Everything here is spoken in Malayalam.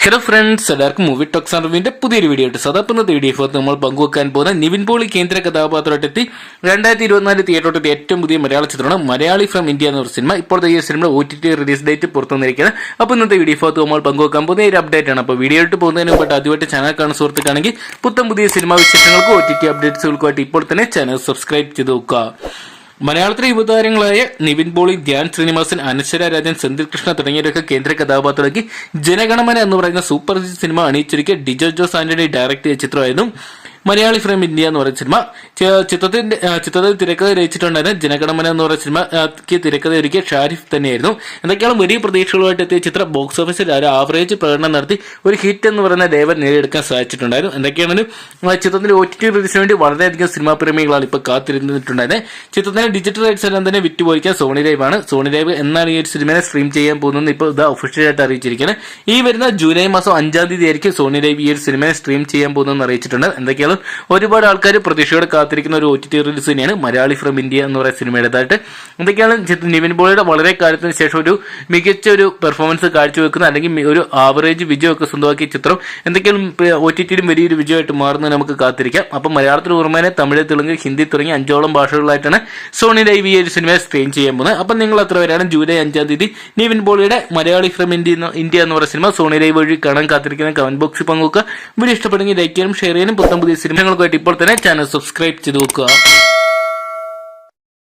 ഹലോ ഫ്രണ്ട്സ്, എല്ലാവർക്കും മൂവി ടോക്സ് അറിവിന്റെ പുതിയൊരു വീഡിയോ ഇട്ട് സദാപ്പുന്നത് വീഡിയോ നമ്മൾ പങ്കുവെക്കാൻ പോകുന്ന നിവിൻ പോളി കേന്ദ്ര കഥാപാത്രമായിട്ട് എത്തി 2024 തിയേറ്ററിലെത്തിയ ഏറ്റവും പുതിയ മലയാള ചിത്രമാണ് മലയാളി ഫ്രം ഇന്ത്യ എന്ന ഒരു സിനിമ. ഇപ്പോഴത്തെ ഈ സിനിമ OTT റിലീസ് ഡേറ്റ് പുറത്തു വന്നിരിക്കുകയാണ്. അപ്പോൾ ഇന്നത്തെ വീഡിയോ നമ്മൾ പങ്കുവെക്കാൻ പോകുന്ന ഒരു അപ്ഡേറ്റ് ആണ്. അപ്പോൾ വീഡിയോ ഇട്ട് പോകുന്നതിന് മുമ്പായിട്ട് ആദ്യമായിട്ട് ചാനൽ കാണുന്ന സുഹൃത്തുക്കാണെങ്കിൽ പുതിയ സിനിമാ വിശേഷങ്ങൾക്കും OTT അപ്ഡേറ്റ്സുകൾക്കുമായിട്ട് ഇപ്പോൾ തന്നെ ചാനൽ സബ്സ്ക്രൈബ് ചെയ്ത് നോക്കുക. മലയാളത്തിലെ യുവതാരങ്ങളായ നിവിൻ പോളി, ധ്യാൻ ശ്രീനിവാസൻ, അനശ്വര രാജൻ, സെന്തിൽ കൃഷ്ണ തുടങ്ങിയവരൊക്കെ കേന്ദ്ര കഥാപാത്രമാക്കി ജനഗണമന എന്ന് പറയുന്ന സൂപ്പർ സിനിമ അണിയിച്ചൊരുക്കിയ ഡിജോ ജോസ് ആന്റണി ഡയറക്ട് ചെയ്ത ചിത്രമായിരുന്നു മലയാളി ഫ്രം ഇന്ത്യ എന്ന് പറയുന്ന സിനിമ. ചിത്രത്തിൽ തിരക്കഥ രചിച്ചിട്ടുണ്ടായിരുന്ന ജനഗണമന എന്ന് പറയുന്ന സിനിമയ്ക്ക് തിരക്കഥ ഒരുക്കിയ ഷാരിഫ് തന്നെയായിരുന്നു. എന്തൊക്കെയാണ് വലിയ പ്രതീക്ഷകളുമായിട്ട് എത്തിയ ചിത്രം ബോക്സ് ഓഫീസിൽ ഒരു ആവറേജ് പ്രകടനം നടത്തി ഒരു ഹിറ്റ് എന്ന് പറയുന്ന ലേവൽ നേടിയെടുക്കാൻ സാധിച്ചിട്ടുണ്ടായിരുന്നു. എന്തൊക്കെയാണ് ചിത്രത്തിന്റെ OTT റിലീസിന് വേണ്ടി വളരെയധികം സിനിമാ പ്രേമികളാണ് ഇപ്പോൾ കാത്തിരുന്നിട്ടുണ്ടായിരുന്നത്. ചിത്രത്തിന്റെ ഡിജിറ്റൽ റൈറ്റ്സ് എല്ലാം തന്നെ വിറ്റുപോയിക്കാൻ സോണി ലൈവ് ആണ്. സോണി ലൈവ് എന്നാണ് ഈ ഒരു സിനിമയെ സ്ട്രീം ചെയ്യാൻ പോകുന്നത് ഇപ്പോൾ ഇത് ഒഫീഷ്യലായിട്ട് അറിയിച്ചിരിക്കുന്നത്. ഈ വരുന്ന ജൂലൈ മാസം 5-ാം തീയതി ആയിരിക്കും സോണി ലൈവ് ഈ ഒരു സിനിമയെ സ്ട്രീം ചെയ്യാൻ പോകുന്നതെന്ന് അറിയിച്ചിട്ടുണ്ട്. എന്തൊക്കെയാണ് ഒരുപാട് ആൾക്കാർ പ്രതീക്ഷയോടെ കാത്തിരിക്കുന്ന ഒരു OTT റിലീസ് തന്നെയാണ് മലയാളി ഫ്രം ഇന്ത്യ എന്ന് പറയുന്ന സിനിമയുടേതായിട്ട്. എന്തൊക്കെയാണ് നിവിൻ പോളിയുടെ വളരെ കാലത്തിന് ശേഷം ഒരു മികച്ച ഒരു പെർഫോമൻസ് കാഴ്ചവെക്കുന്ന അല്ലെങ്കിൽ ഒരു ആവറേജ് വിജയമൊക്കെ സ്വന്തമാക്കിയ ചിത്രം എന്തൊക്കെയാണ് OTTയിലും വലിയൊരു വിജയമായിട്ട് മാറുന്നത് നമുക്ക് കാത്തിരിക്കാം. അപ്പം മലയാളത്തിൽ പുറമെ തമിഴ്, തെലുങ്ക്, ഹിന്ദി തുടങ്ങി 5ഓളം ഭാഷകളിലായിട്ടാണ് സോണി ലൈവ് ഈ ഒരു സിനിമയെ സ്ട്രീം ചെയ്യാൻ പോകുന്നത്. അപ്പം നിങ്ങൾ എത്ര പേരാണ് ജൂലൈ 5-ാം തീയതി നിവിൻ പോളിയുടെ മലയാളി ഫ്രം ഇന്ത്യ എന്ന് പറയുന്ന സിനിമ സോണി ലൈവ് വഴി കാണാൻ കാത്തിരിക്കുന്ന കമന്റ് ബോക്സിൽ പങ്കുവെക്കുക. വീഡിയോ ഇഷ്ടപ്പെടുമെങ്കിൽ ലൈക്ക് ചെയ്യാനും ഷെയർ ചെയ്യാനും പുതിയ സിനിമകൾക്കായിട്ട് ഇപ്പോൾ തന്നെ ചാനൽ സബ്സ്ക്രൈബ് ചെയ്ത് നോക്കുക.